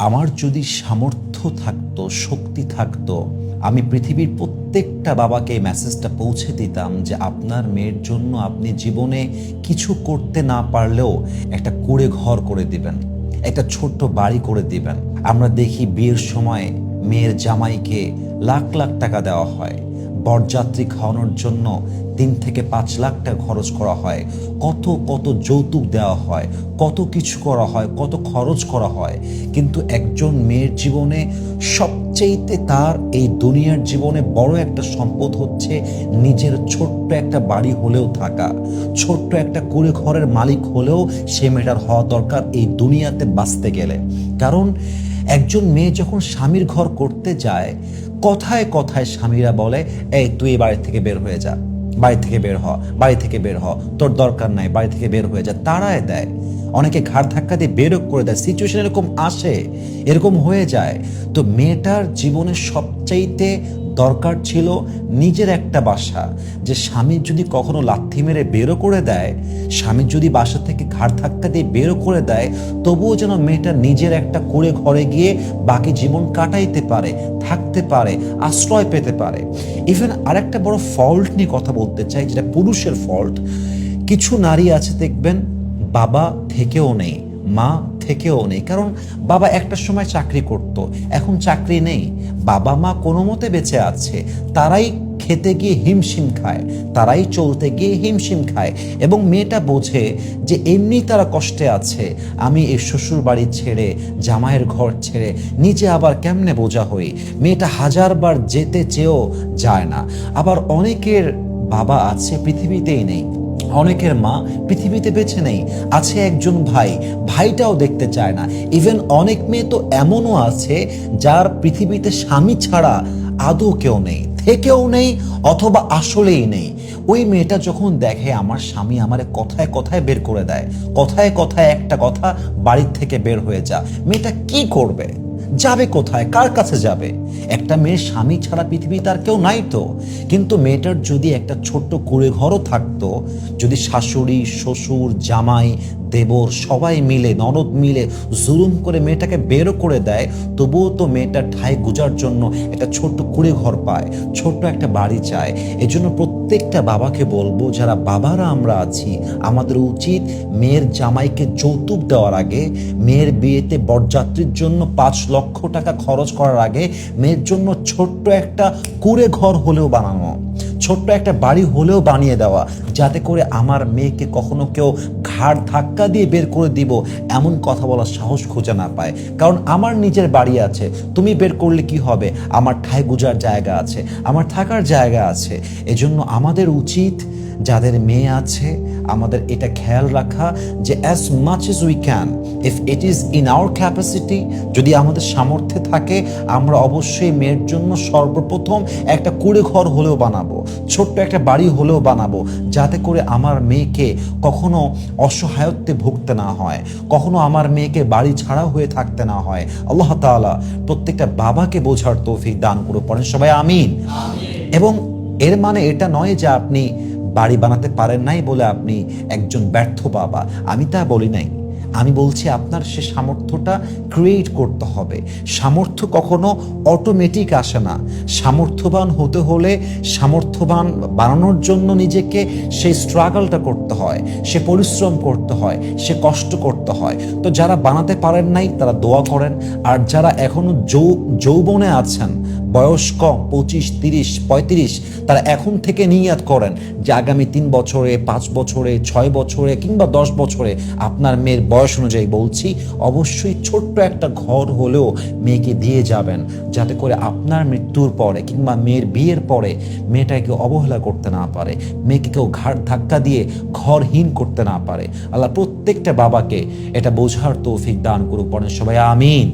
আমার যদি সামর্থ্য থাকতো, শক্তি থাকতো, আমি পৃথিবীর প্রত্যেকটা বাবাকে এই মেসেজটা পৌঁছে দিতাম যে আপনার মেয়ের জন্য আপনি জীবনে কিছু করতে না পারলেও একটা কুঁড়ে ঘর করে দিবেন, একটা ছোট্ট বাড়ি করে দিবেন। আমরা দেখি বিয়ের সময় মেয়ের জামাইকে লাখ লাখ টাকা দেওয়া হয়, বরযাত্রী খাওয়ানোর জন্য 3 থেকে 5 লাখ টাকা খরচ করা হয়, কত কত যৌতুক দেওয়া হয়, কত কিছু করা হয়, কত খরচ করা হয়। কিন্তু একজন মেয়ের জীবনে সবচেয়েতে তার এই দুনিয়ার জীবনে বড় একটা সম্পদ হচ্ছে নিজের ছোট্ট একটা বাড়ি হলেও থাকা, ছোট্ট একটা কুঁড়ে ঘরের মালিক হলেও সে মেয়েটার হওয়া দরকার এই দুনিয়াতে বাঁচতে গেলে। কারণ একজন মেয়ে যখন স্বামীর ঘর করতে যায়, কথায় কথায় স্বামীরা বলে, এই তুই এই বাড়ি থেকে বের হয়ে যা, বাড়ি থেকে বের হ, বাড়ি থেকে বের হ, তোর দরকার নাই, বাড়ি থেকে বের হয়ে যা, তাড়ায় দেয়। অনেকে ঘাড় ধাক্কা দিয়ে বেরও করে দেয়। সিচুয়েশন এরকম আসে, এরকম হয়ে যায়। তো মেয়েটার জীবনের সবচাইতে দরকার ছিল নিজের একটা বাসা, যে স্বামী যদি কখনো লাথি মেরে বেরো করে দেয়, স্বামী যদি বাসা থেকে ঘাড় ধাক্কা দিয়ে বেরো করে দেয়, তবুও যেন মেয়েটা নিজের একটা কুঁড়ে ঘরে গিয়ে বাকি জীবন কাটাইতে পারে, থাকতে পারে, আশ্রয় পেতে পারে। ইভেন আরেকটা বড় ফল্ট নিয়ে কথা বলতে চাই, যেটা পুরুষের ফল্ট। কিছু নারী আছে দেখবেন বাবা থেকেও নেই, মা থেকেও নেই। কারণ বাবা একটা সময় চাকরি করত, এখন চাকরি নেই, বাবা মা কোনো মতে বেঁচে আছে, তারাই খেতে গিয়ে হিমশিম খায়, তারাই চলতে গিয়ে হিমশিম খায়। এবং মেয়েটা বোঝে যে এমনি তারা কষ্টে আছে, আমি এই শ্বশুর বাড়ি ছেড়ে, জামাইয়ের ঘর ছেড়ে নিজে আবার কেমনে বোঝা হই। মেয়েটা 1000বার যেতে চেয়েও যায় না। আবার অনেকের বাবা আছে পৃথিবীতেই নেই, অনেকের মা পৃথিবীতে বেঁচে নেই, আছে একজন ভাই, ভাইটাও দেখতে চায় না। ইভেন অনেক মেয়ে তো এমনও আছে যার পৃথিবীতে স্বামী ছাড়া আদৌ কেউ নেই, থেকেও নেই, অথবা আসলেই নেই। ওই মেয়েটা যখন দেখে আমার স্বামী আমারে কথায় কথায় বের করে দেয়, কথায় কথায় একটা কথা, বাড়ির থেকে বের হয়ে যা, মেয়েটা কি করবে? যাবে কোথায়? কার কাছে যাবে? একটা মেয়ের স্বামী ছাড়া পৃথিবীতে আর কেউ নাই তো। কিন্তু মেয়েটার যদি একটা ছোট্ট কুঁড়ে ঘরও থাকতো, যদি শাশুড়ি, শ্বশুর, জামাই, দেবর সবাই মিলে, ননদ মিলে জুলুম করে মেয়েটাকে বেরো করে দেয়, তবুও তো মেয়েটা ঠাঁই গুজার জন্য একটা ছোট্ট কুঁড়ে ঘর পায়, ছোট্ট একটা বাড়ি চায়। এজন্য প্রত্যেকটা বাবাকে বলবো, যারা বাবারা আমরা আছি, আমাদের উচিত মেয়ের জামাইকে যৌতুক দেওয়ার আগে, মেয়ের বিয়েতে বরযাত্রীর জন্য 5 লক্ষ টাকা খরচ করার আগে মেয়ের জন্য ছোট্ট একটা কুঁড়ে ঘর হলেও বানানো, ছোট্ট একটা বাড়ি হলেও বানিয়ে দেওয়া, যাতে করে আমার মেয়েকে কখনো কেউ ঘাড় ধাক্কা দিয়ে বের করে দিব এমন কথা বলার সাহস খুঁজে না পায়। কারণ আমার নিজের বাড়ি আছে, তুমি বের করলে কি হবে? আমার ঠাই গুজার জায়গা আছে, আমার থাকার জায়গা আছে। এজন্য আমাদের উচিত, যাদের মেয়ে আছে, আমাদের এটা খেয়াল রাখা যে as much as we can, if it is in our capacity, যদি আমাদের সামর্থ্যে থাকে, আমরা অবশ্যই মেয়ের জন্য সর্বপ্রথম একটা কুঁড়ে ঘর হলেও বানাবো, ছোট্ট একটা বাড়ি হলেও বানাবো, যাতে করে আমার মেয়েকে কখনো অসহায়ত্বে ভুগতে না হয়, কখনো আমার মেয়েকে বাড়ি ছাড়া হয়ে থাকতে না হয়। আল্লাহ তাআলা প্রত্যেকটা বাবাকে বোঝার তৌফিক দান করে পড়েন সবাই আমিন। এবং এর মানে এটা নয় যে আপনি বাড়ি বানাতে পারেন নাই বলে আপনি একজন ব্যর্থ বাবা, আমি তা বলি নাই। আমি বলছি আপনার সে সামর্থ্যটা ক্রিয়েট করতে হবে। সামর্থ্য কখনো অটোমেটিক আসে না। সামর্থ্যবান হতে হলে, সামর্থ্যবান বানানোর জন্য নিজেকে সেই স্ট্রাগলটা করতে হয়, সে পরিশ্রম করতে হয়, সে কষ্ট করতে হয়। তো যারা বানাতে পারেন নাই তারা দোয়া করেন। আর যারা এখনো যৌবনে আছেন, বয়স কম, 25, 30, 35, তারা এখন থেকে নিয়াত করেন যে আগামী 3 বছরে, 5 বছরে, 6 বছরে কিংবা 10 বছরে আপনার মেয়ের বয়স অনুযায়ী বলছি, অবশ্যই ছোট্ট একটা ঘর হলেও মেয়েকে দিয়ে যাবেন, যাতে করে আপনার মৃত্যুর পরে কিংবা মেয়ের বিয়ের পরে মেয়েটাকে অবহেলা করতে না পারে, মেয়েকে কেউ ঘাড় ধাক্কা দিয়ে ঘরহীন করতে না পারে। আল্লাহ প্রত্যেকটা বাবাকে এটা বোঝার তৌফিক দান করুক, পড়েন সবাই আমিন।